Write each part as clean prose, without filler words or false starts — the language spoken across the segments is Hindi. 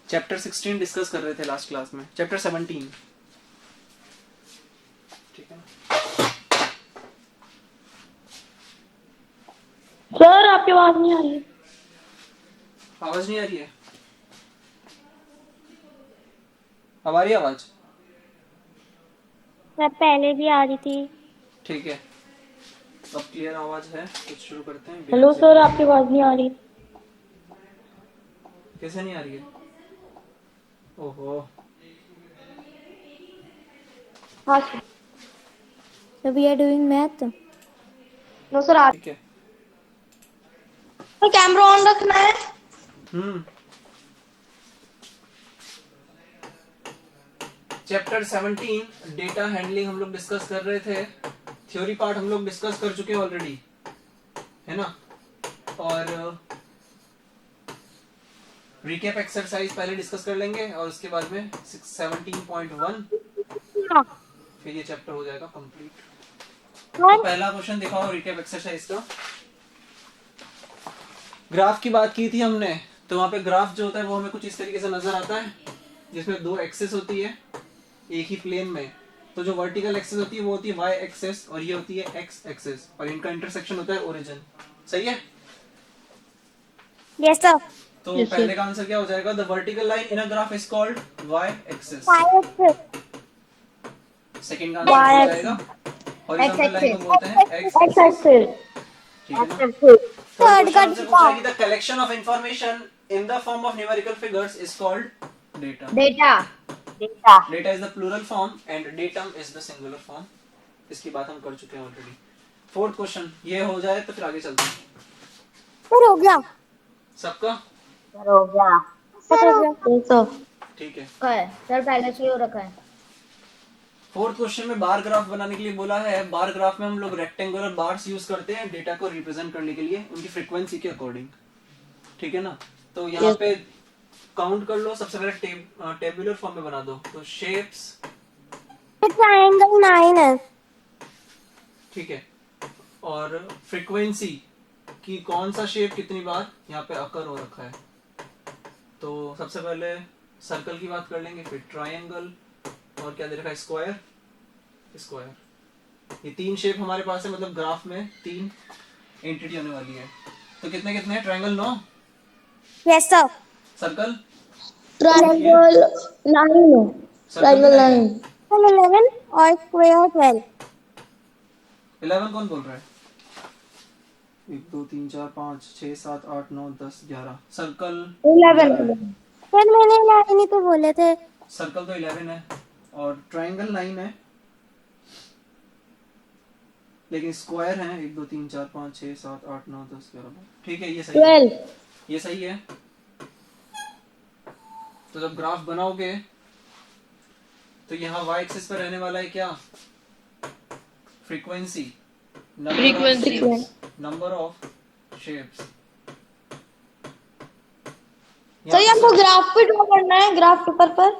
चैप्टर 16 डिस्कस कर रहे थे लास्ट क्लास में, चैप्टर 17। ठीक है ना सर? आपकी आवाज नहीं आ रही। आवाज नहीं आ रही है? अब आ रही है आवाज? सर पहले भी आ रही थी। ठीक है, अब क्लियर आवाज है। कुछ शुरू करते हैं बिना हेलो किसी सर, delay आपकी आवाज नहीं आ रही। के। कैसे नहीं आ रही है? ओहो, हाँ sir. So we are doing math. No sir, आप ठीक है। कैमरा ऑन रखना है। चैप्टर 17 डेटा हैंडलिंग हम लोग डिस्कस कर रहे थे। थ्योरी पार्ट हम लोग डिस्कस कर चुके हैं ऑलरेडी, है ना। और रिकैप एक्सरसाइज पहले डिस्कस कर लेंगे और उसके बाद में 17.1 फिर ये चैप्टर हो जाएगा कंप्लीट। तो पहला क्वेश्चन दिखाओ रिकैप एक्सरसाइज का। ग्राफ की बात की थी हमने, तो वहां पे ग्राफ जो होता है वो हमें कुछ इस तरीके से नजर आता है, जिसमें दो एक्सेस होती है एक ही प्लेन में। तो जो वर्टिकल एक्सेस होती है वो होती है वाई एक्सेस और ये होती है एक्स एक्सेस, और इनका इंटरसेक्शन होता है ओरिजिन। सही है? Yes, sir. तो Yes, sir. पहले का आंसर क्या हो जाएगा? The vertical line in a graph is called Y axis. Second का आंसर हो जाएगा हॉरिजॉन्टल लाइन को बोलते हैं एक्स एक्सेस। ठीक है ना। Third का हमसे पूछा है कि the collection of information in the form of numerical figures is called data. Data is the plural form and datum is the singular form. इसकी बात हम कर चुके हैं ऑलरेडी। फोर्थ क्वेश्चन ये हो जाए तो फिर आगे चलते हैं। सर हो गया। सबका सर हो गया। सर हो गया। सर ठीक है। सर पहले से ही हो रखा है। फोर्थ क्वेश्चन में बार ग्राफ बनाने के लिए बोला है। बार ग्राफ में हम लोग रेक्टेंगुलर बार्स यूज करते हैं डेटा को रिप्रेजेंट करने के लिए उनकी फ्रीक्वेंसी के अकॉर्डिंग। ठीक है ना। तो यहाँ Yes. पे काउंट कर लो। सबसे पहले टेबुलर फॉर्म में बना दो। तो शेप्स, ट्रायंगल 9 है। ठीक है, और फ्रीक्वेंसी कि कौन सा शेप कितनी बार यहाँ पे अकर हो रखा है। तो सबसे पहले सर्कल की बात कर लेंगे, फिर ट्रायंगल, और क्या दे रखा है? स्क्वायर। स्क्वायर, ये तीन शेप हमारे पास है, मतलब ग्राफ में तीन एंटिटी होने वाली है। तो कितने कितने हैं? Triangle 9, yes sir. Circle triangle 9। Triangle 9। 11 और स्क्वायर 12। 11 कौन बोल रहा है? 1 2 3 4 5 6 7 8 9 10 11। सर्कल 11। सर मैंने 11 ही तो बोले थे। सर्कल तो 11 है और ट्रायंगल 9 है, लेकिन स्क्वायर है 1 2 3 4 5 6 7 8 9 10 11। ठीक है, ये सही है। 12। ये सही है। तो जब ग्राफ बनाओगे तो यहाँ y एक्सिस पर रहने वाला है क्या? Frequency, number of shapes. Sir ये हमको ग्राफ पे ड्रॉ करना है, ग्राफ पेपर पर।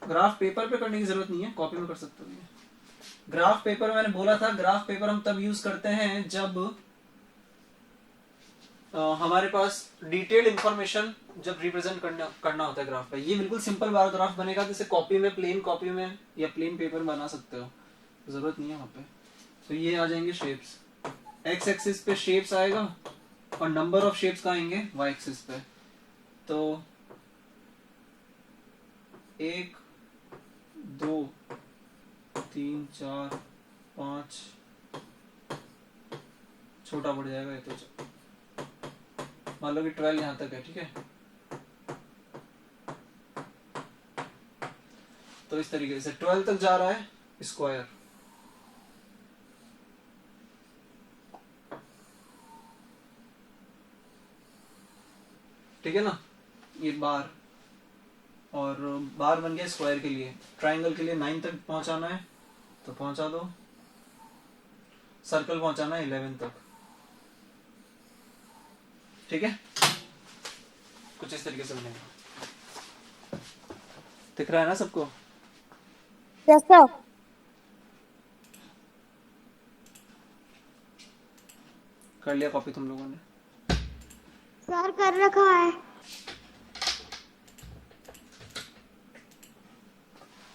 ग्राफ पेपर पे करने की जरूरत नहीं है, कॉपी में कर सकते हो ये। ग्राफ पेपर मैंने बोला था, ग्राफ पेपर हम तब यूज करते हैं जब हमारे पास डिटेल्ड इंफॉर्मेशन जब रिप्रेजेंट करना होता है ग्राफ पे। ये बिल्कुल सिंपल बार ग्राफ बनेगा, जैसे कॉपी में, प्लेन कॉपी में या प्लेन पेपर में बना सकते हो, जरूरत नहीं है वहां पे। तो ये आ जाएंगे शेप्स। एक्स एक्सिस पे शेप्स आएगा और नंबर ऑफ शेप्स कहाँ आएंगे? वाई एक्सिस पे। तो 1 2 3 4 5, छोटा बढ़ जाएगा ये तो। मान लो कि 12 यहां तक है, ठीक है। तो इस तरीके से 12 तक जा रहा है स्क्वायर। ठीक है ना। ये बार, और बार बन गया स्क्वायर के लिए। ट्रायंगल के लिए 9 तक पहुंचाना है तो पहुंचा दो। सर्कल पहुंचाना है 11 तक। ठीक है, कुछ इस तरीके से बनेगा। दिख रहा है ना सबको? Yes sir. कर लिया कॉपी तुम लोगों ने? सर कर रखा है।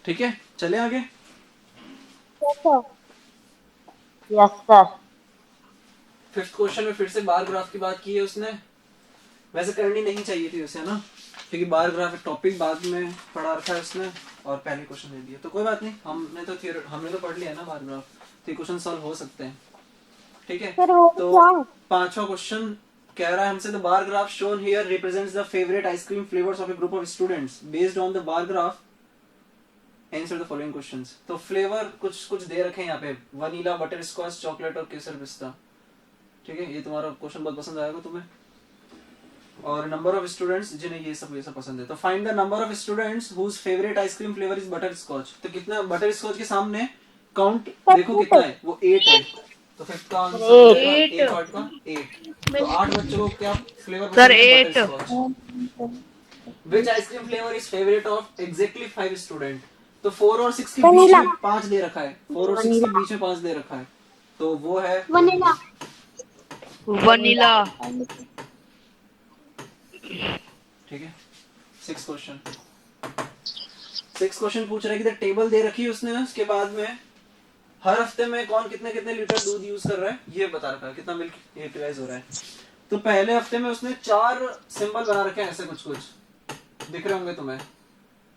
ठीक है, चले आगे। Yes, sir. Yes sir. Fifth question में फिर से बार ग्राफ की बात की है उसने। वैसे करनी नहीं चाहिए थी उसे, ना, क्योंकि बार ग्राफ एक टॉपिक बाद में पढ़ा रखा है उसने और पहले क्वेश्चन दे दिया, तो कोई बात नहीं, हमने तो पढ़ लिया ना बार ग्राफ, तो ये क्वेश्चन सॉल्व हो सकते हैं। ठीक है, सर हो तो क्या? पांचवा क्वेश्चन कह रहा है हमसे, the bar graph shown here represents the favourite ice cream flavours of A group of students based on the bar graph answer the following questions. तो फ्लेवर कुछ कुछ दे रखे हैं यहाँ पे, वनीला, बटर स्कॉच, चॉकलेट और केसर पिस्ता। ठीक है, ये तुम्हारा क्वेश्चन बहुत पसंद आएगा तुम्हें। और नंबर ऑफ स्टूडेंट्स जिन्हें ये सब पसंद है, तो find the number of students whose favourite ice cream flavour is butterscotch. तो कितना बटर स्कॉच के सामने काउंट देखो कितना है, वो 8 है। तो फिफ्थ का आंसर हो जाएगा 8 8 का 8। तो 8 बच्चों को क्या फ्लेवर पसंद है? Butterscotch. Which ice-cream flavor is favorite of exactly 5 student? तो 4 और 6 के बीच Vanilla. में 5 दे रखा है, 4 और 6 के बीच में 5 दे रखा है, तो वो है वनीला। वनीला। ठीक है। सिक्स क्वेश्चन पूछ रहा है कि टेबल दे रखी है उसने, उसके बाद में हर हफ्ते में कौन कितने कितने लीटर दूध यूज कर रहा है ये बता रखा है, कितना मिल्क यूटिलाइज हो रहा है। तो पहले हफ्ते में उसने 4 सिंबल बना रखे हैं, ऐसे कुछ कुछ दिख रहे होंगे तुम्हें।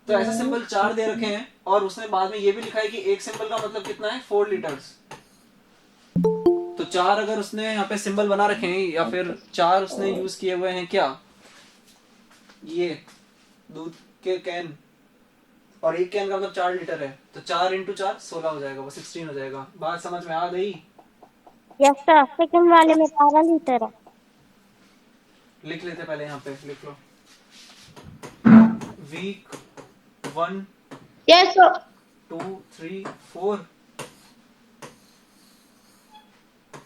तो ऐसे सिंबल 4 दे रखे हैं और उसने बाद में ये भी लिखा है कि एक सिंबल का मतलब कितना है, 4 लीटर्स। तो 4 अगर उसने यहाँ पे सिंबल बना रखे हैं या फिर 4 उसने यूज किए हुए हैं, क्या ये दूध के कैन, और एक कैन का मतलब 4 लीटर है, तो 4 इंटू 4 16 हो जाएगा, वो 16 हो जाएगा। बात समझ में आ गई? यस सर, सेकंड वाले में 12 लीटर है। लिख लेते पहले, यहाँ पे लिख लो। Week 1 yes sir. 2 3 4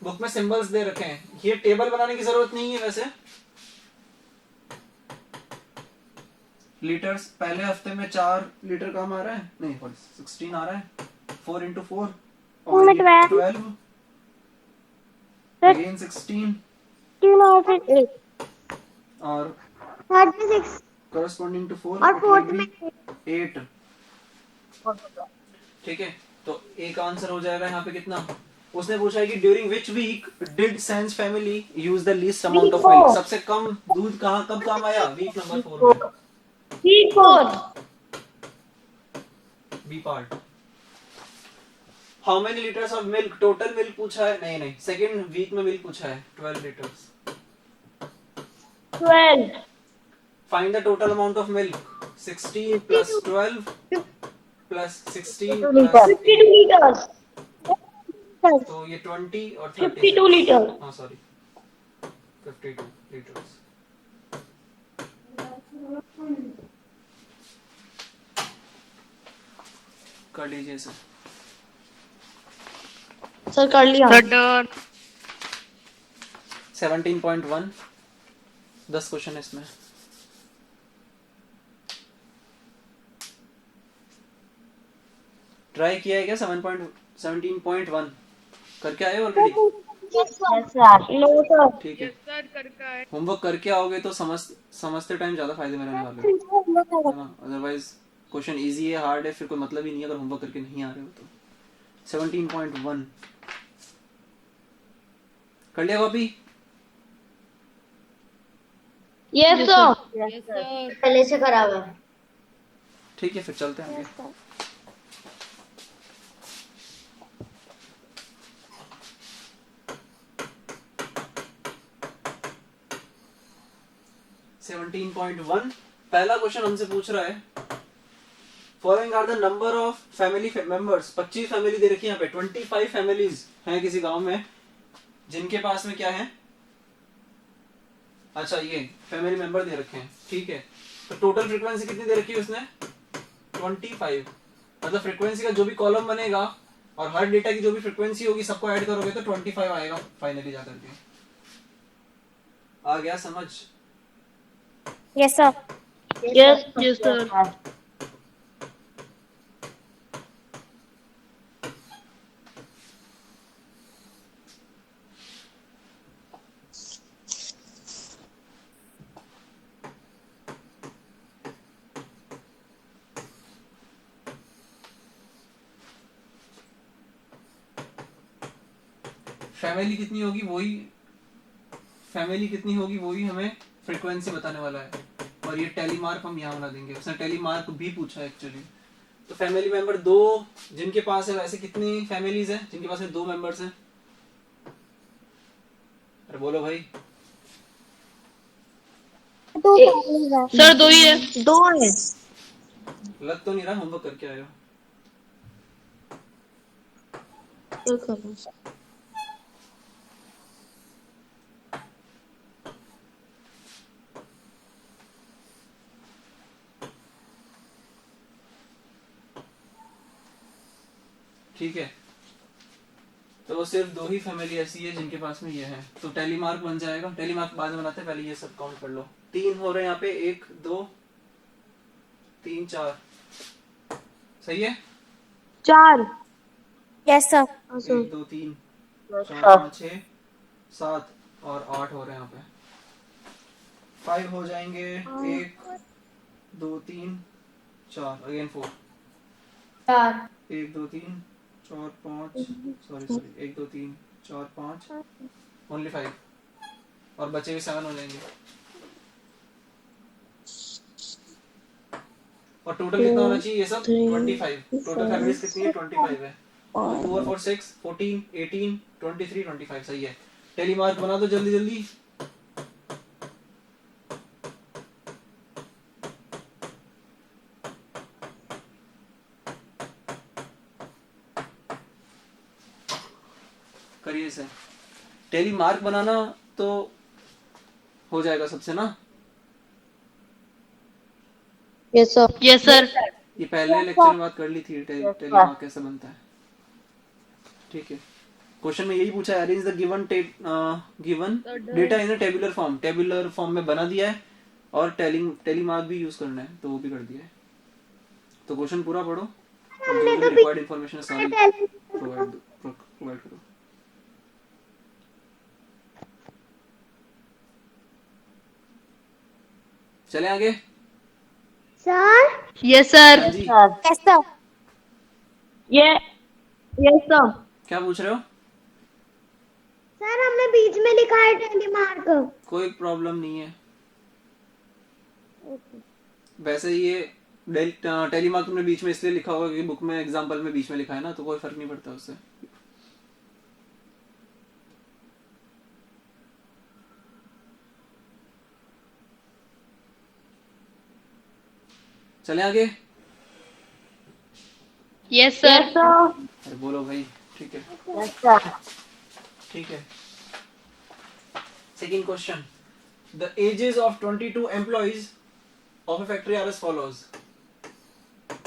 बुक में सिंबल्स दे रखे हैं, ये टेबल बनाने की जरूरत नहीं है वैसे। लीटर्स पहले हफ्ते में 4 लीटर काम आ रहा है, नहीं 16 आ रहा है, 4 इंटू 4 और 12 अगेन 16 तीन और फिर 8 और 36 करस्पॉन्डिंग टू 4 और फोर्थ में 8। ठीक है, तो एक आंसर हो जाएगा यहाँ पे कितना। उसने पूछा है कि during which week did Sam's family use the least amount of milk. सबसे कम दूध कहाँ कब काम आया? वीक नंबर 4 में। B part. How many litres of milk, total milk पूछा है, नहीं सेकेंड वीक में मिल्क पूछा है 12 litres. 12। Find the total amount of milk. 16 plus 12 plus 16 52 plus 52 litres. तो ये 20 और 30 52 लीटर। हाँ सॉरी 52 लीटर्स। कर लीजिए सर। सर कर लिया। Sir done. 17.1 10 क्वेश्चन है इसमें। ट्राई किया है क्या? 17.1 करके आए ऑलरेडी? ठीक है, होमवर्क करके आओगे तो समझते टाइम ज्यादा फायदे में रहने वाले हो, है ना। अदरवाइज क्वेश्चन इजी है हार्ड है फिर कोई मतलब ही नहीं है अगर होमवर्क करके नहीं आ रहे हो तो। 17.1 कर लिया कॉपी? Yes sir. पहले से करा हुआ है। ठीक है, फिर चलते हैं आगे। पहला क्वेश्चन हमसे पूछ रहा है following are the number of family members. 25 family दे रखी है यहाँ पे, 25 फैमिलीज हैं किसी गांव में जिनके पास में क्या है, अच्छा ये फैमिली मेंबर दे रखे हैं। ठीक है, तो टोटल फ्रीक्वेंसी कितनी दे रखी है उसने? 25। मतलब फ्रीक्वेंसी का जो भी कॉलम बनेगा और हर डेटा की जो भी फ्रीक्वेंसी होगी सबको ऐड करोगे तो 25 आएगा फाइनली जाकर के। आ गया समझ? Yes sir. Yes sir. Family कितनी होगी वही हमें फ्रीक्वेंसी बताने वाला है, और ये टेली मार्क हम यहाँ बना देंगे। उसने टेली मार्क भी पूछा है एक्चुअली। तो फैमिली मेंबर दो जिनके पास है, वैसे कितनी फैमिलीज है जिनके पास है 2 मेंबर्स हैं? अरे बोलो भाई। दो families हैं। सर 2 ही है। 2 है। लग तो नहीं रहा, होमवर्क करके आए हो। ठीक है, तो सिर्फ 2 ही फैमिली ऐसी है जिनके पास में ये है, तो टेली मार्क बन जाएगा। टेली मार्क बाद में बनाते हैं, पहले ये सब काउंट कर लो। 3 हो रहे हैं यहाँ पे, 1 2 3 4, सही है। 4। Yes sir. 1 2 3 4 5 6 7 और 8 हो रहे हैं यहाँ पे। 5 हो जाएंगे, 1 2 3 4, अगेन 4, 1 2 3 4 5, सॉरी 1 2 3 4 5, ओनली 5, और बचे हुए 7 हो जाएंगे। और टोटल कितना होना चाहिए ये सब? 25। टोटल फैमिलीज कितनी है? 25 है। 2 और 4 6, 14 18 23 25, सही है। टेली मार्क बना दो जल्दी जल्दी। करिए इसे। टेली मार्क बनाना तो हो जाएगा सबसे ना। Yes sir. Yes sir. ये पहले लेक्चर में बात कर ली थी, टेली मार्क कैसे बनता है। ठीक है, क्वेश्चन में यही पूछा है, arrange the given data in a tabular form. Tabular form में बना दिया है, और टेली मार्क भी यूज करना है, तो वो भी कर दिया है। तो क्वेश्चन पूरा पढ़ो और जो भी रिक्वायर्ड इंफॉर्मेशन है सारी प्रोवाइड करो। चले आगे। सर। Yes sir. हाँ जी, यस सर। ये यस सर। क्या पूछ रहे हो? सर हमने बीच में लिखा है टेली मार्क। कोई प्रॉब्लम नहीं है। वैसे ये टेली मार्क तुमने बीच में इसलिए लिखा होगा क्योंकि बुक में एग्जांपल में बीच में लिखा है ना, तो कोई फर्क नहीं पड़ता उससे। चले आगे। Yes sir. अरे बोलो भाई। ठीक है, यस सर। ठीक है। Second question, the ages of 22 employees of a factory are as follows.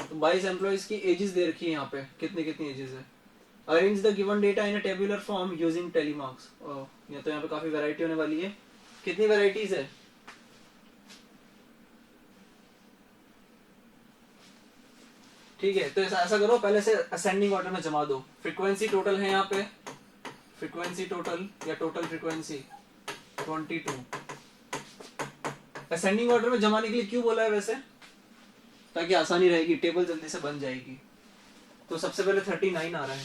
तो 22 एम्प्लॉइज की एजेस दे रखी है यहाँ पे, कितनी कितनी एजेस है। Arrange the given data in a tabular form using tally marks. या तो यहाँ पे काफी वैरायटी होने वाली है। कितनी वैरायटीज है? ठीक है, तो ऐसा करो, पहले से असेंडिंग ऑर्डर में जमा दो। फ्रीक्वेंसी टोटल है यहाँ पे, फ्रीक्वेंसी टोटल या टोटल फ्रीक्वेंसी 22। असेंडिंग ऑर्डर में जमाने के लिए क्यों बोला है वैसे? ताकि आसानी रहेगी, टेबल जल्दी से बन जाएगी। तो सबसे पहले 39 आ रहा है।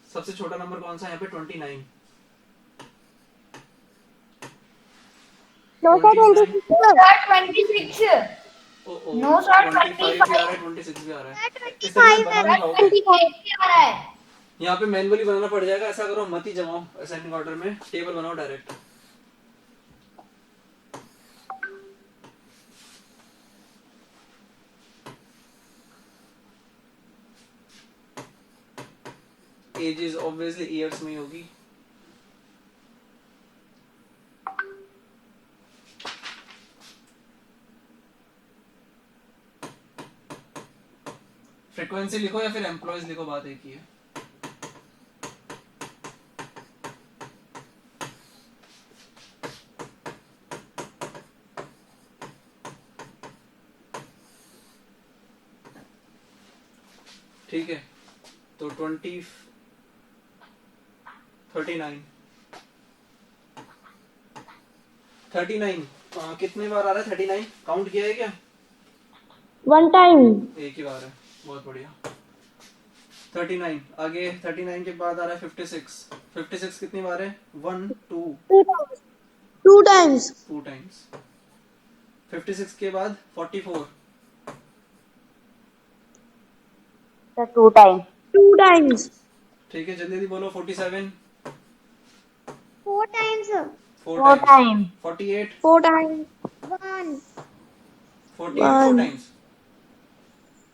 सबसे छोटा नंबर कौन सा है यहाँ पे? 29। No sir 26। नो सर 25 भी आ रहा है, 26 भी आ रहा है। इस तरह से बना नहीं पाओगे। यहाँ पे मैनुअली बनाना पड़ जाएगा। ऐसा करो, मत ही जमाओ असेंडिंग ऑर्डर में, टेबल बनाओ डायरेक्ट। एजेस ऑब्वियसली ईयर्स में ही होगी। फ्रीक्वेंसी लिखो या फिर एम्प्लॉयज लिखो, बात एक ही है। ठीक है, तो 39 कितने बार आ रहा है? 39 काउंट किया है क्या? 1 टाइम। एक ही बार है, बहुत बढ़िया। 39 आगे 39 के बाद आ रहा है 56 56 कितनी बार है 1 2 2 times 2 टाइम्स 56 के बाद 44 सर 2 टाइम 2 times ठीक है जल्दी जल्दी बोलो 47 4 times 4 4 times time 48 4 times 1 48 4 times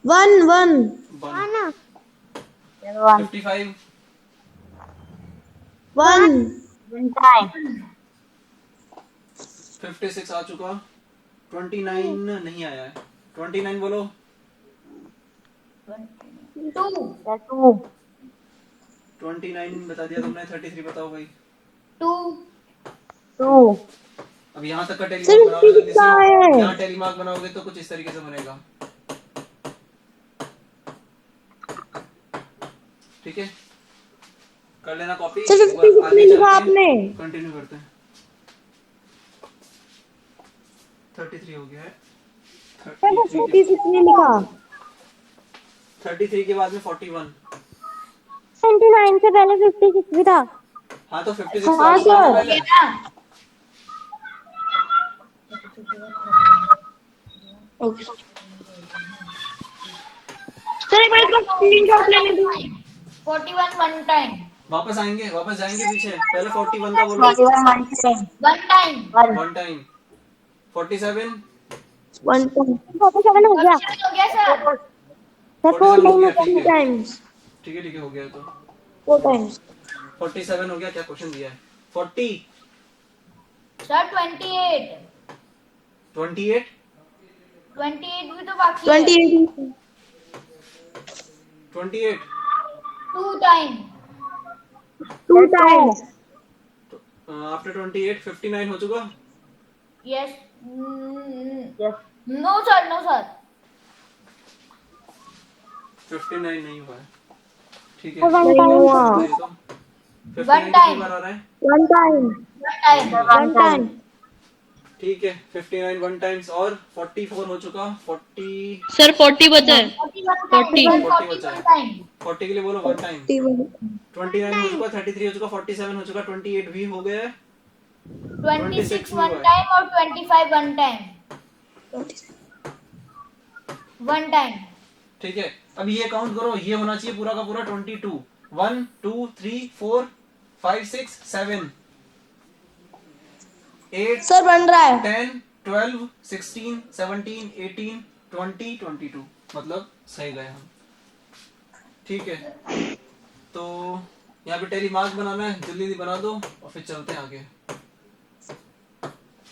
1 1 1 sir 1 55 1 time 56 आ चुका 29 नहीं आया है 29 बोलो 2 सर 2 29 बता दिया तुमने 33 बताओ भाई 2 2 अब यहाँ तक का टेली सर मार्क बनाओ जल्दी से कितना है यहाँ टेली मार्क बनाओगे तो कुछ इस तरीके से बनेगा ठीक है कर लेना कॉपी सर एक बार 50 आगे कितने चल लिखा के आपने कंटिन्यू करते हैं 33 हो गया है सर 33 46 कितने लिखा 33 के बाद में 41 29 से पहले 56 भी था। हाँ तो 56 तो हाँ आ चुका है ना सर पहले ओके सर एक बार इसका स्क्रीनशॉट लेने दो 41 one time. वापस जाएंगे पीछे पहले 41 का बोलो 41 1 time One time. 1 one time 47 1 time 47 हो गया। Question हो गया सर. सर 4 47 हो टाइम गया होता ठीक 2 है times ठीक है हो गया तो 4 times 47 हो गया क्या क्वेश्चन दिया है 40 Sir 28. 28 28 भी तो बाकी है. 28 28 Two time. 2 times आफ्टर 28 59 हो चुका Yes. Mm, yes no sir, no sir. 59 नहीं हुआ है ठीक है सर 1 नहीं टाइम हुआ ये तो 59 One कितनी time. बार आ रहा है 1 time One time. 1 time ठीक है 59 वन टाइम्स और 44 हो चुका 40 सर 40 बचा है 41 time. 40. 40 बचा 41 है time. 40 के लिए बोलो वन टाइम 29 हो चुका 33 हो चुका 47 हो चुका 28 भी हो गया है 26 भी one हुआ है। time और 25 one time. One time. ठीक है अब ये काउंट करो ये होना चाहिए पूरा का पूरा 22 1 2 3 4 5 6 7 8 सर बन रहा है 10 12 16 17 18 20 22 मतलब सही गए हम ठीक है तो यहाँ पे टेली मार्क बनाना है जल्दी जल्दी बना दो और फिर चलते हैं आगे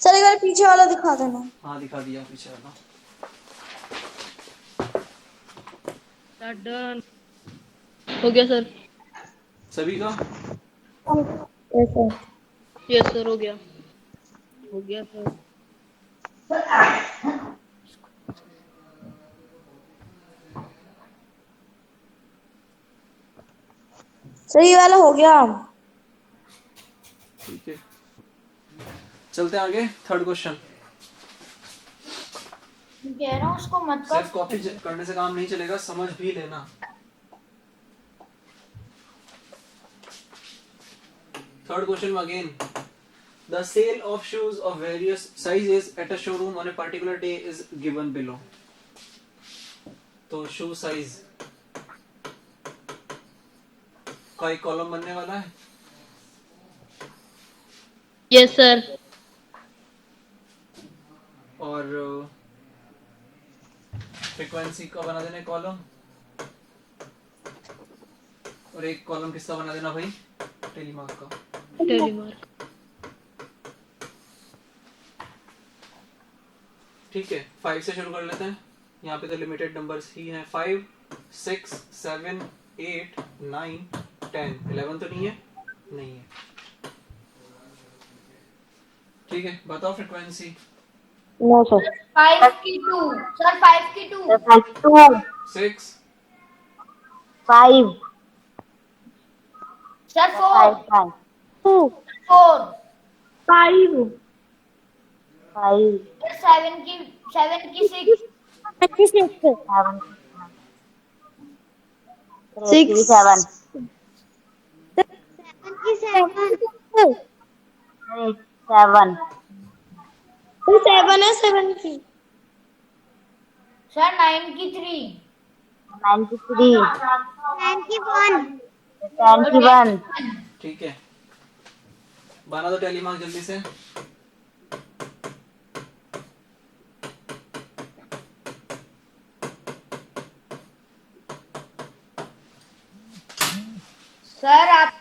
सर एक बार पीछे वाला दिखा देना हाँ दिखा दिया पीछे वाला डन हो गया सर सभी का ऐसे यस सर हो गया सर सही वाला हो गया ठीक है चलते हैं आगे थर्ड क्वेश्चन कह रहा हूँ उसको मत कर. सिर्फ कॉपी करने से काम नहीं चलेगा समझ भी लेना third question again the sale of shoes of various sizes at a showroom on a particular day is given below तो शू साइज का एक कॉलम बनने वाला है यस सर और फ्रीक्वेंसी का बना देना कॉलम और एक कॉलम किसका बना देना भाई टेलीमार्क का टेलीमार्क ठीक है 5 से शुरू कर लेते हैं यहाँ पे तो लिमिटेड नंबर्स ही हैं 5 6 7 8 9 10 11 तो नहीं है नहीं है ठीक है बताओ फ्रीक्वेंसी नो सर 5 की 2. Sir 5 की 2. Sir 2 6 5 Sir 5 4. 5 2 4. 5 5 Sir 7 की 6. 26 7 6 7 7 7 है 7 की सर 9 की 3 93 10 की 1 10 की 1 ठीक है, बना दो टैली मार्क जल्दी से। सर आप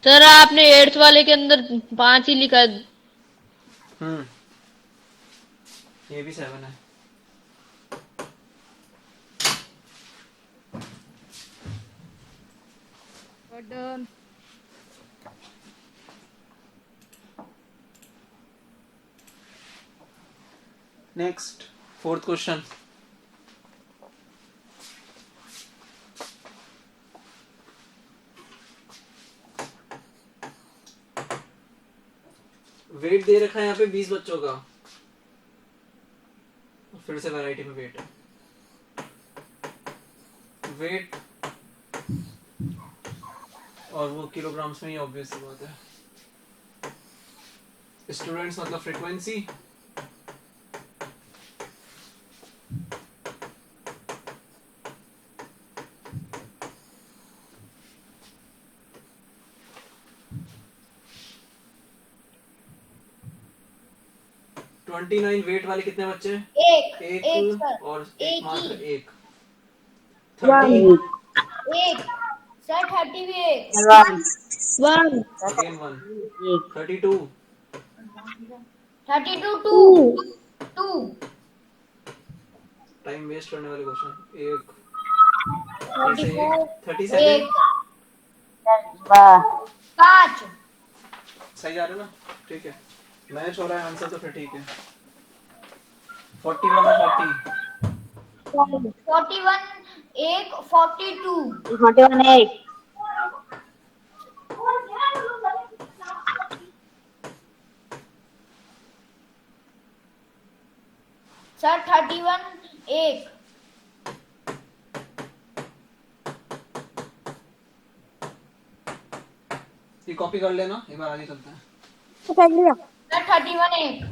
सर आपने 8th वाले के अंदर 5 ही लिखा है। हम्म, ये भी 7 है। Done. Next, fourth question. Wait दे रखा है यहाँ पे 20 बच्चों का, फिर से वैरायटी में वेट है। वेट और वो किलोग्राम्स में ही ऑब्वियस सी बात है। स्टूडेंट्स मतलब फ्रीक्वेंसी, ट्वेंटी 29 वेट वाले कितने बच्चे हैं? एक एक सर और एक एक मात्र ही एक। 30 एक सर 30 भी एक 1 1 अगेन 1, 1 32 32 2 2 टाइम वेस्ट करने वाले क्वेश्चन। एक फिर से 34 एक 37 एक 5 सही जा रहे हो ना? ठीक है, मैच हो रहा है आंसर तो फिर ठीक है। 41 और 40 41 एक 42 41 1 सर 31 एक ये कॉपी कर लेना, एक बार आगे चलते हैं। कर लिया सर 31 एक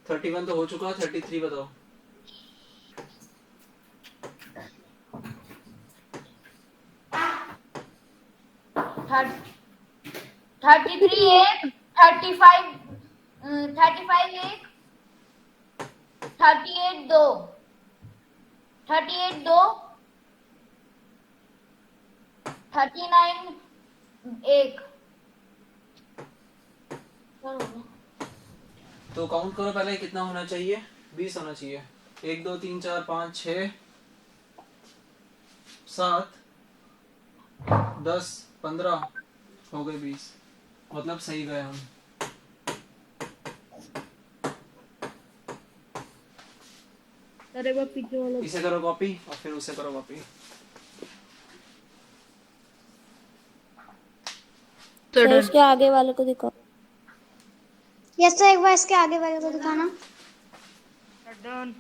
31 तो हो चुका, 33 बताओ। थर्टी थ्री एक 35 35 एक 38 दो 38 दो 39 एक तो काउंट करो पहले कितना होना चाहिए। 20 होना चाहिए। 1 2 3 4 5 6 7 10 15 हो गए 20, मतलब सही गए हम। अरे वो पीछे वाला इसे करो कॉपी और फिर उसे करो कॉपी। सर इसके आगे वाले को दिखाओ। यस सर एक बार इसके आगे वाले को दिखाना। डन।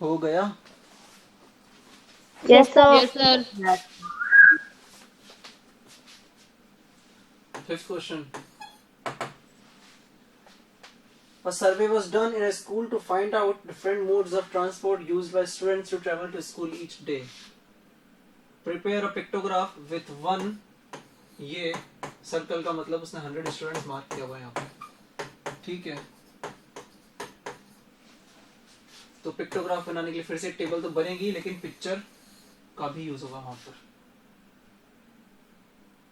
हो गया। Yes sir yes sir. Fifth question. A survey was done in a school to find out different modes of transport used by students to travel to school each day. Prepare a pictograph with one, ये सर्कल का मतलब उसने 100 स्टूडेंट्स मार्क किया हुआ है यहाँ पे, ठीक है। तो पिक्टोग्राफ बनाने के लिए फिर से एक टेबल तो बनेगी, लेकिन पिक्चर का भी यूज होगा वहां पर।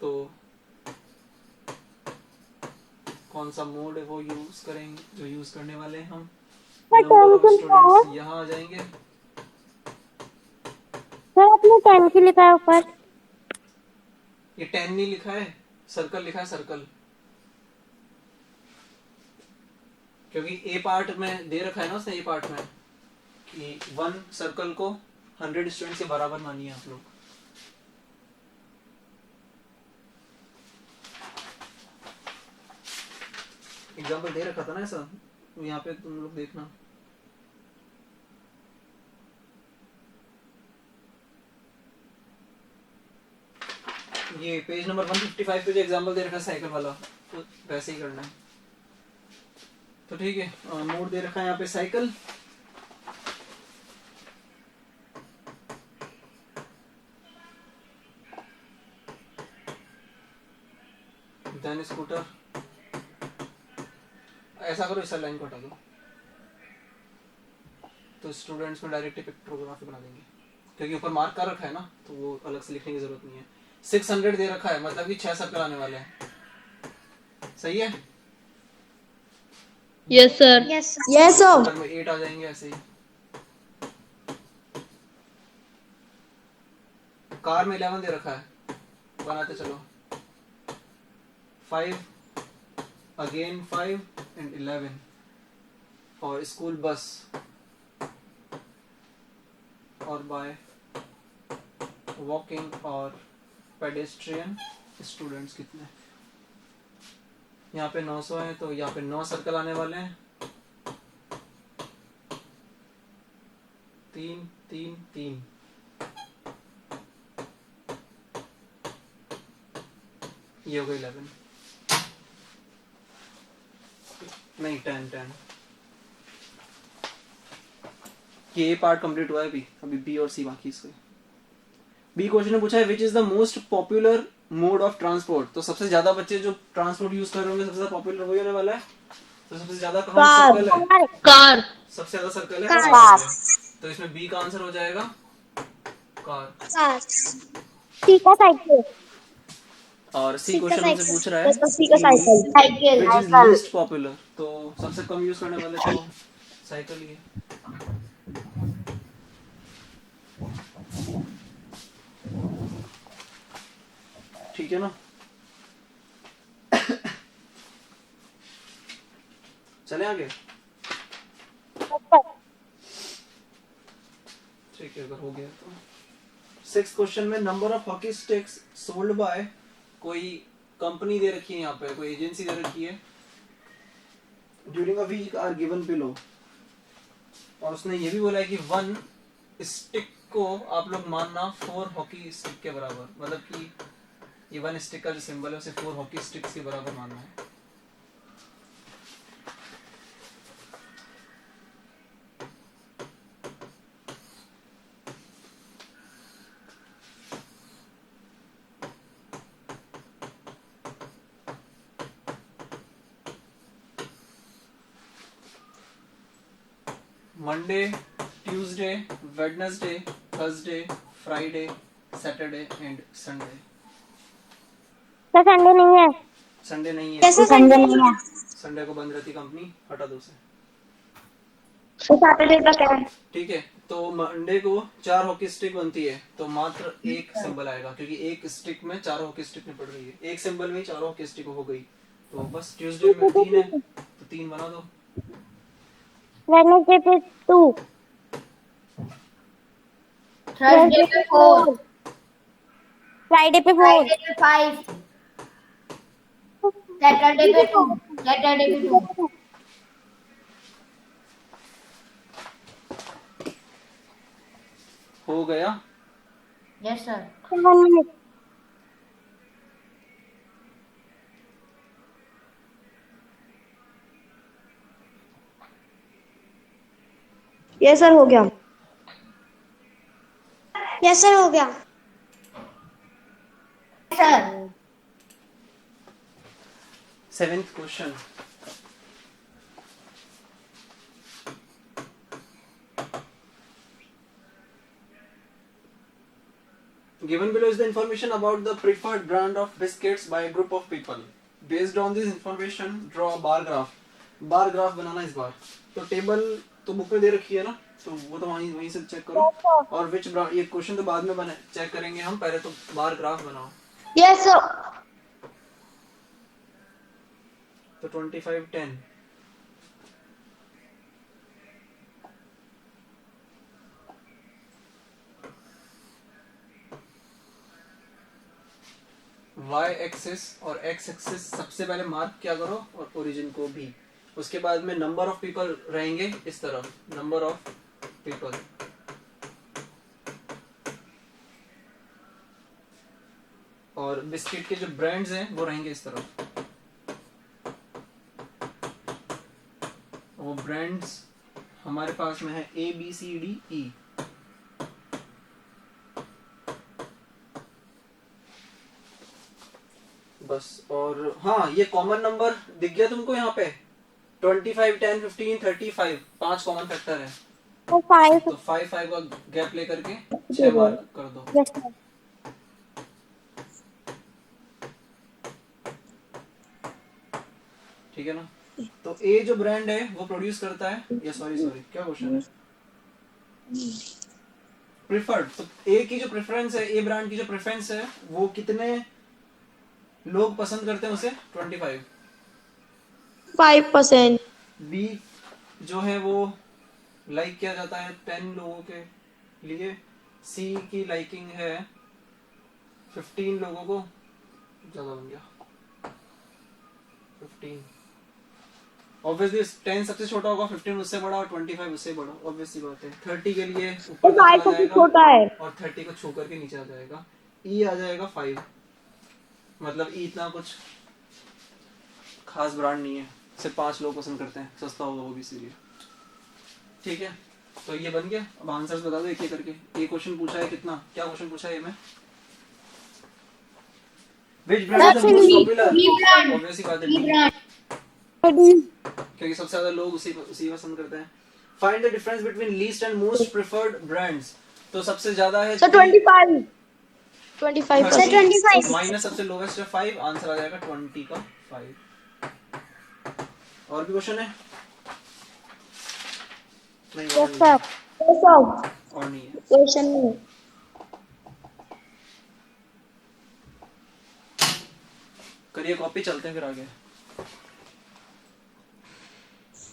तो कौन सा मोड है वो यूज करेंगे, जो यूज करने वाले हैं हम। नंबर ऑफ स्टूडेंट्स यहाँ आ जाएंगे, 10 की लिखा है ऊपर। ये 10 नहीं लिखा है, सर्कल लिखा है, सर्कल। क्योंकि ए पार्ट में दे रखा है ना उसने, ए पार्ट में कि 1 सर्कल को 100 स्टूडेंट्स के बराबर मानिए आप लोग। एग्जाम्पल दे रखा था ना ऐसा, तो यहाँ पे तुम लोग देखना। ये पेज नंबर 155 पे जो एग्जाम्पल दे रखा है साइकिल वाला, तो वैसे ही करना है। तो ठीक है, मोड दे रखा है यहाँ पे साइकिल। Then scooter. ऐसा करो, इस लाइन को हटा दो, तो स्टूडेंट्स में डायरेक्ट पिक्टोग्राफी बना देंगे, क्योंकि ऊपर मार्क कर रखा है ना, तो वो अलग से लिखने की जरूरत नहीं है। 600 दे रखा है, मतलब कि 6 सर्कल आने वाले हैं। सही है? Yes sir. Yes yes sir. में 8 आ जाएंगे ऐसे ही। कार में 11 दे रखा है, बनाते चलो। 5 अगेन 5 एंड 11। और स्कूल बस और बाय वॉकिंग और पेडेस्ट्रियन स्टूडेंट्स कितने? यहाँ पे 900 है, तो यहाँ पे 9 सर्कल आने वाले हैं। 3 3 3। ये हो गई 11, नहीं 10 10। ये पार्ट कंप्लीट हुआ है अभी बी और सी बाकी इसके। बी क्वेश्चन ने पूछा है which is the most popular mode of transport. तो सबसे ज्यादा बच्चे जो ट्रांसपोर्ट यूज कर रहे होंगे, सबसे ज्यादा पॉपुलर वही होने वाला है। तो सबसे ज्यादा कौन सर्कल है? कार। सबसे ज्यादा सर्कल है कार। तो इसमें बी का आंसर हो जाएगा कार। सी का साइकिल। और सी क्वेश्चन हमसे पूछ रहा है सी का cycle. Cycle. Which is least popular. तो सबसे कम यूज करने वाले तो साइकिल ही है। ठीक है ना? चले आगे। ठीक है, अगर हो गया तो 6th क्वेश्चन में number of hockey sticks sold by, कोई कंपनी दे रखी है यहाँ पे, कोई एजेंसी दे रखी है, during a week are given below. और उसने ये भी बोला है कि 1 स्टिक को आप लोग मानना 4 हॉकी स्टिक के बराबर, मतलब कि ये 1 स्टिक का जो सिंबल है उसे 4 हॉकी स्टिक्स के बराबर मानना है। Monday, Tuesday, Wednesday, Thursday, Friday, Saturday and Sunday. तो संडे नहीं है। संडे नहीं है, कैसे संडे नहीं है? संडे को बंद रहती कंपनी, हटा दो उसे। तो सैटरडे का क्या है? ठीक है, तो मंडे को 4 हॉकी स्टिक बनती है, तो मात्र एक सिंबल आएगा, क्योंकि एक स्टिक में 4 हॉकी स्टिक निपट रही है। एक सिंबल में 4 हॉकी स्टिक हो गई, तो बस ट्यूसडे में 3 है, तो 3 बना दो। वेडनेसडे पे 2, थर्सडे पे 4, फ्राइडे पे 4, फ्राइडे पे 5, सैटरडे पे 2, सैटरडे पे 2। हो गया। Yes sir. 1 minute. Yes sir हो गया। यस सर हो गया। Sir 7th question. Given below is the information about the preferred brand of biscuits by a group of people. Based on this information, draw a bar graph. Bar graph बनाना इस बार। तो टेबल तो बुक में दे रखी है ना, तो वो तो वहीं वहीं से चेक करो। और विच ये क्वेश्चन तो बाद में बने चेक करेंगे हम, पहले तो बार ग्राफ बनाओ। Yes sir. तो 25 10 y एक्सिस और x एक्सिस सबसे पहले मार्क क्या करो, और ओरिजिन को भी। उसके बाद में नंबर ऑफ पीपल रहेंगे इस तरफ, नंबर ऑफ पीपल, और बिस्किट के जो ब्रांड्स हैं वो रहेंगे इस तरफ। वो ब्रांड्स हमारे पास में है ABCDE। बस। और हाँ, ये कॉमन नंबर दिख गया तुमको यहाँ पे 25 10 15 35, 5 कॉमन फैक्टर है। तो 5 तो 5 5 का गैप लेकर के 6 मार्क कर दो। Yes sir. ठीक है ना। तो ए जो ब्रांड है वो प्रोड्यूस करता है, या सॉरी क्या क्वेश्चन है, प्रिफर्ड। तो ए की जो प्रेफरेंस है, ए ब्रांड की जो प्रेफरेंस है, वो कितने लोग पसंद करते हैं उसे, 25। 5%। बी जो है वो लाइक किया जाता है 10 लोगों के लिए। सी की लाइकिंग है 15 लोगों को, ज्यादा बन गया 15। ऑब्वियसली 10 सबसे छोटा होगा, 15 उससे बड़ा, और 25 उससे बड़ा, ऑब्वियसली बात है। 30 के लिए ऊपर तो 5 चला सबसे जाएगा छोटा है। और 30 को छू करके नीचे आ जाएगा। ई आ जाएगा 5, मतलब ई इतना कुछ खास ब्रांड नहीं है, सिर्फ 5 लोग पसंद करते हैं, सस्ता होगा वो भी इसीलिए। ठीक है, तो ये बन गया। अब आंसर्स बता दो एक एक करके। ये क्वेश्चन पूछा है कितना, क्या क्वेश्चन पूछा है में, which brand is the most popular? Obviously बात है, क्योंकि सबसे ज्यादा लोग उसी पसंद करते हैं। Find the difference between least and most preferred brands। तो सबसे ज्यादा है सर 25। 25 सर 25 माइनस सबसे लोवेस्ट है 5, आंसर आ जाएगा 20 का 5। और भी क्वेश्चन है? नहीं, और यस नहीं है। सर। Yes sir. और नहीं है। क्वेश्चन नहीं। करिए कॉपी, चलते हैं फिर आगे।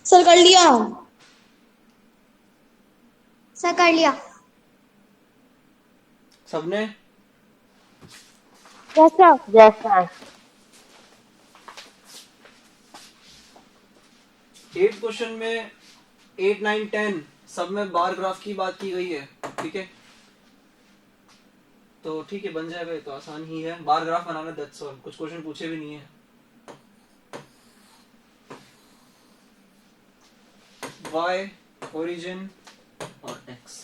सर कर लिया। सर कर लिया। सबने? Yes sir. Yes sir. 8 question में 8 9 10 सब में बार ग्राफ की बात की गई है। ठीक है, तो ठीक है, बन जाएगा, ये तो आसान ही है। Bar graph banana, that's all. कुछ क्वेश्चन पूछे भी नहीं है। y ओरिजिन और x।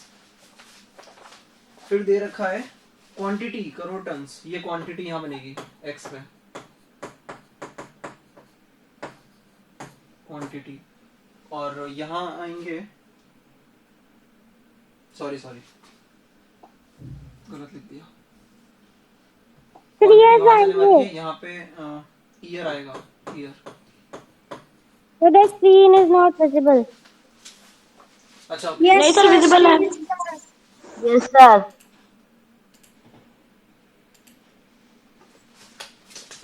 फिर दे रखा है क्वांटिटी करोड़ टन्स, ये क्वांटिटी यहां बनेगी x पे, क्वांटिटी। और यहां आएंगे, सॉरी गलत लिख दिया। यहाँ पे ईयर आएगा, year. So the screen is not visible. अच्छा, नहीं सर विजिबल है। Yes sir.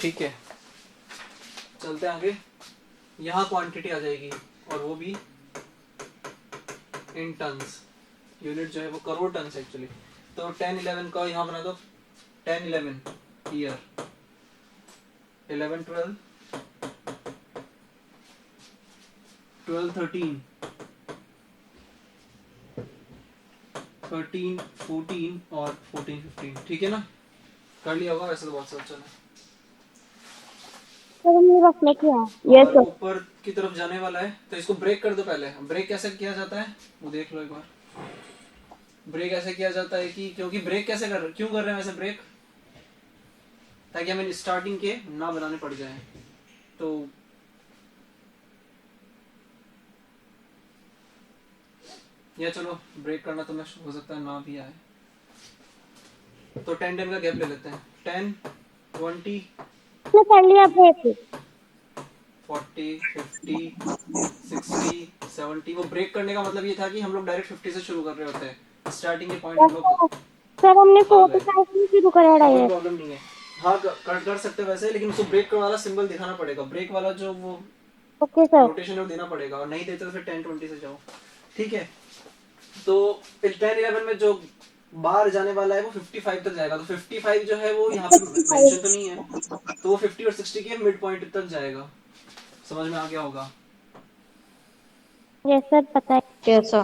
ठीक है, चलते हैं आगे। यहाँ क्वांटिटी आ जाएगी, और वो भी इन टन्स। यूनिट जो है वो करोड़ टन्स एक्चुअली। तो 10 11 का यहाँ बना दो, 10 11 ईयर, 11 12 12 13 13 14 और 14 15। ठीक है ना, कर लिया होगा वैसे तो बहुत सब। चलो तो मुझे रखने की है। Yes और sir. ऊपर की तरफ जाने वाला है, तो इसको ब्रेक कर दो पहले। ब्रेक कैसे किया जाता है वो देख लो एक बार। ब्रेक ऐसे किया जाता है कि, क्योंकि ब्रेक क्यों कर रहे हैं वैसे ब्रेक, ताकि हमें स्टार्टिंग के ना बनाने पड़ जाए। तो या चलो ब्रेक करना तो मैं हो सकता है ना भी आए, तो 10 10 का गैप ले लेते हैं। 10 20 कर लिया ब्रेक। 40 50 60 70 वो ब्रेक करने का मतलब ये था कि हम लोग डायरेक्ट 50 से शुरू कर रहे होते हैं, स्टार्टिंग के पॉइंट हम लोग सर हमने खा गए, 45 से शुरू करा कोई है। प्रॉब्लम नहीं है। हाँ कट कर सकते हैं वैसे, लेकिन उसको ब्रेक वाला सिंबल दिखाना पड़ेगा, ब्रेक वाला जो वो ओके सर। रोटेशन है वो देना पड़ेगा, और नहीं देते तो फिर 10-20 से जाओ, ठीक है। तो 10-11 में जो बाहर जाने वाला है वो 55 तक जाएगा, तो 55 जो है वो यहाँ पे मेंशन तो नहीं है, तो वो 50 और 60 के मिड पॉइंट तक जाएगा। समझ में आ गया होगा? यस सर पता है। कैसा?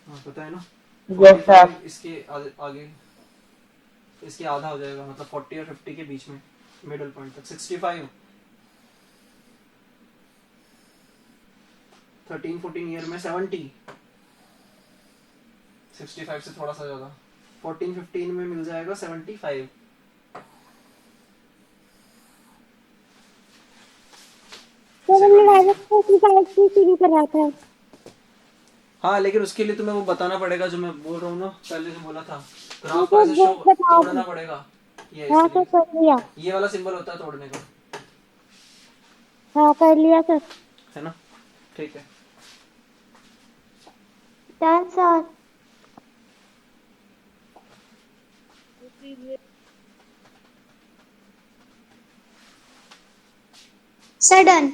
हाँ पता है ना। Yes, sir. 45 इसके आगे इसके आधा हो जाएगा, मतलब 40 और 50 के बीच में मिडिल पॉइंट तक। 65 13-14 ईयर में 70, 65 से थोड़ा सा ज्यादा, 14-15 में मिल जाएगा 75। सर हमने डायरेक्ट 45 से शुरू करा था। हाँ लेकिन उसके लिए तुम्हें वो बताना पड़ेगा जो मैं बोल रहा हूँ ना, पहले जो बोला था, ग्राफ तो को ऐसे शो बताओ। तोड़ना पड़ेगा। ये हाँ इसके सर कर लिया। लिए ये वाला सिंबल होता है तोड़ने का, हाँ कर लिया सर। है ना? ठीक है। Done sir. Sir done.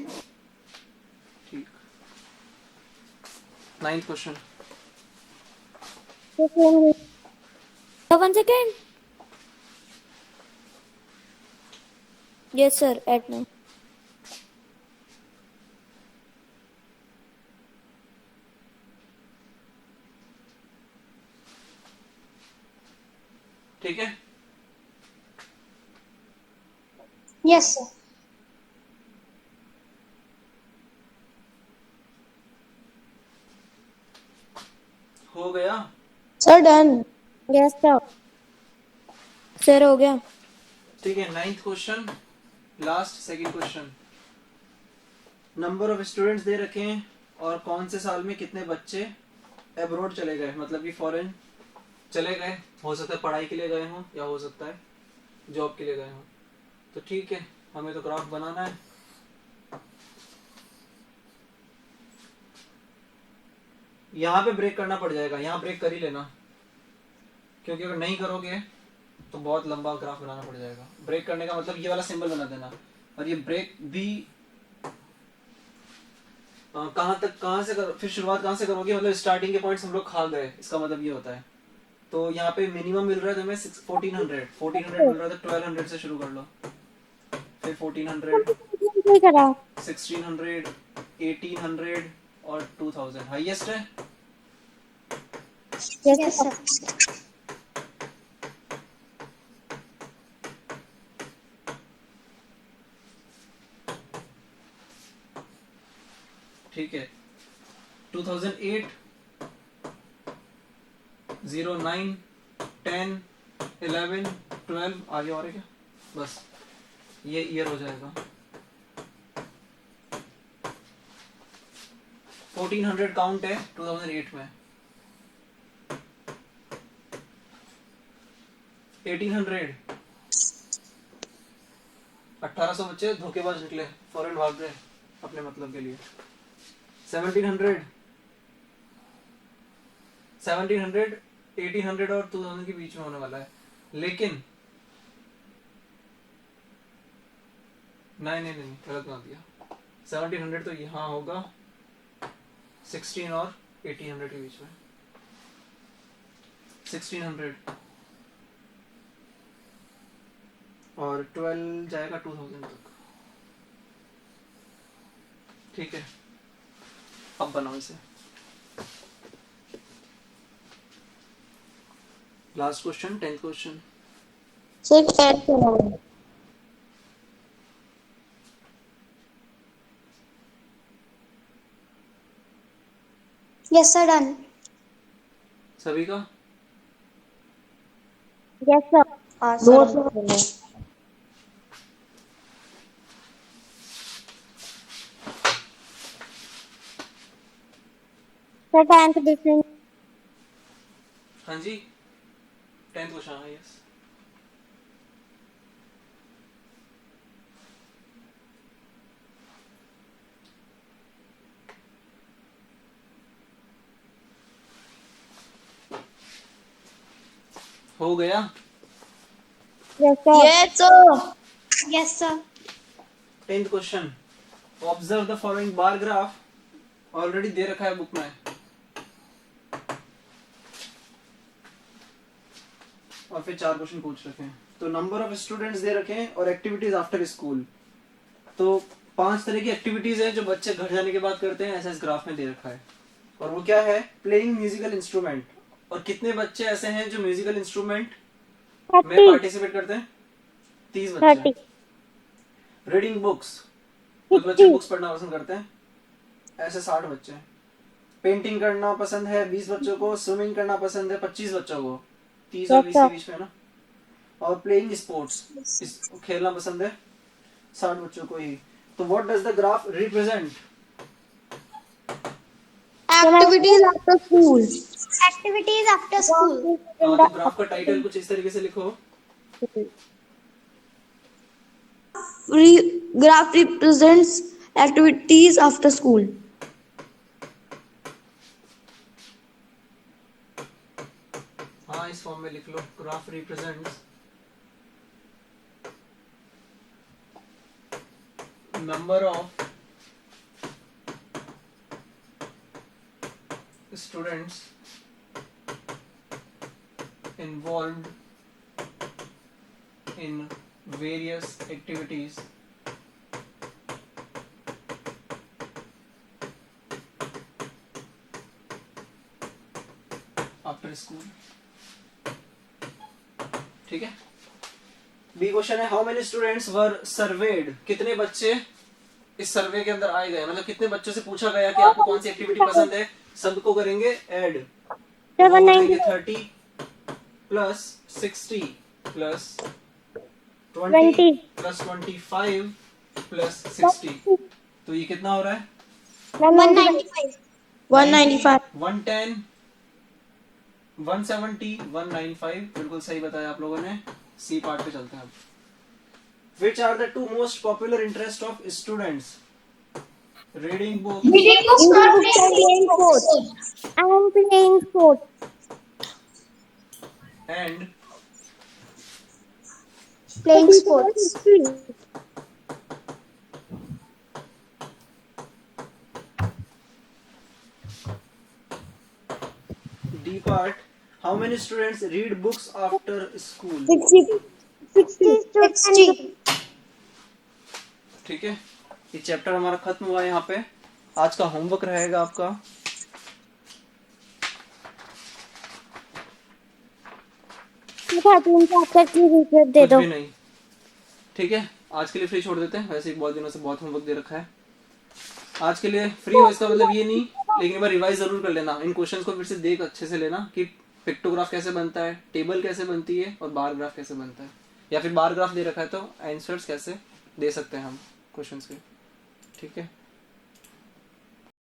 ठीक। 9th question. One second. Yes sir, at 9. ठीक है। Yes sir. हो गया। Sir done. Yes sir. Sir हो गया। ठीक है। 9th question, last second question. Number of students they रखे हैं और कौन से साल में कितने बच्चे एब्रॉड चले गए, मतलब कि फॉरेन चले गए, हो सकता है पढ़ाई के लिए गए हों या हो सकता है जॉब के लिए गए हों। तो ठीक है, हमें तो ग्राफ बनाना है। यहाँ पे ब्रेक करना पड़ जाएगा, यहाँ ब्रेक कर ही लेना, क्योंकि अगर नहीं करोगे तो बहुत लंबा ग्राफ बनाना पड़ जाएगा। ब्रेक करने का मतलब ये वाला सिंबल बना देना, और ये ब्रेक भी कहाँ से फिर शुरुआत कहाँ से करोगे, मतलब स्टार्टिंग के पॉइंट्स हम लोग खा गए, इसका मतलब ये होता है। तो यहाँ पे मिनिमम मिल रहा है तुम्हें 1400 मिल रहा है, तो 1200 से शुरू कर लो, फिर 1400, नहीं करा। 1600, 1800 और 2000 हाईएस्ट है। Yes sir. ठीक है। 2008, 09, 10, 11, 12, आगे और है क्या? बस ये ईयर हो जाएगा। 1400 काउंट है 2008 में। 1800, 1800 बच्चे धोखेबाज निकले, फॉरेन भाग गए अपने मतलब के लिए। 1700, 1800 और 2000 के बीच में होने वाला है, लेकिन नहीं गलत बना दिया। 1700 तो यहाँ होगा, 16 और 1800 के बीच में। 1600 और 12 जाएगा 2000 तक। ठीक है, अब बनाओ इसे। Last question, 10th question. सिर्फ ऐड करा। Yes sir, done. सभी का yes sir. Awesome. Sir 10th difference. हाँ जी, 10th क्वेश्चन। हाँ यस। हो गया? Yes, sir. Yes, sir. 10th question, observe the following bar graph. Already दे रखा है बुक में, और फिर 4 क्वेश्चन पूछ रखे हैं। तो नंबर ऑफ स्टूडेंट्स दे रखे हैं और एक्टिविटीज आफ्टर स्कूल। तो 5 तरह की एक्टिविटीज है जो बच्चे घर जाने के बाद करते हैं, ऐसा इस ग्राफ में दे रखा है। और वो क्या है? Playing musical instrument. और कितने बच्चे ऐसे हैं जो म्यूजिकल इंस्ट्रूमेंट में 30. पार्टिसिपेट करते हैं? 30 बच्चे। 30. रीडिंग बुक्स, कुछ बच्चे 50. बुक्स पढ़ना पसंद करते हैं, ऐसे 60 बच्चे। पेंटिंग करना पसंद है 20 बच्चों को, स्विमिंग करना पसंद है 25 बच्चों को, 30 और 20 के बीच में ना। और प्लेइंग स्पोर्ट्स, खेलना पसंद है 60 बच्चों को ही। तो what does the graph represent? Activities after school. Activities after school. तो ग्राफ का टाइटल कुछ इस तरीके से लिखो। Graph represents activities after school. हाँ, इस फॉर्म में लिख लो। Graph represents number of students involved in various activities after school। ठीक है। बी क्वेश्चन है, how many students were served? कितने बच्चे इस सर्वे के अंदर आए गए, मतलब कितने बच्चों से पूछा गया कि आपको कौन सी एक्टिविटी पसंद है। सबको करेंगे add. 30 plus 60 plus 20 plus 25 plus 60। तो ये कितना हो रहा है? 195. 195. 110 170 195। बिल्कुल सही बताया आप लोगों ने। सी पार्ट पे चलते हैं अब। Which are the 2 most popular interest of students? Reading books Reading books or Playing sports. I am playing sports. and Playing sports. D part, how many students read books after school? 60. ठीक है, ये चैप्टर हमारा खत्म हुआ है। यहाँ पे आज का होमवर्क रहेगा आपका, दे कुछ दो। भी नहीं। ठीक है, आज के लिए फ्री छोड़ देते हैं। वैसे ही बहुत दिनों से बहुत होमवर्क दे रखा है। आज के लिए फ्री हो इसका मतलब ये नहीं, लेकिन एक बार रिवाइज जरूर कर लेना। इन क्वेश्चंस को फिर से देख अच्छे से लेना कि पिक्टोग्राफ कैसे बनता है, टेबल कैसे बनती है और बार ग्राफ कैसे बनता है, या फिर बार ग्राफ दे रखा है तो आंसर्स कैसे दे सकते हैं हम क्वेश्चंस के। ठीक है।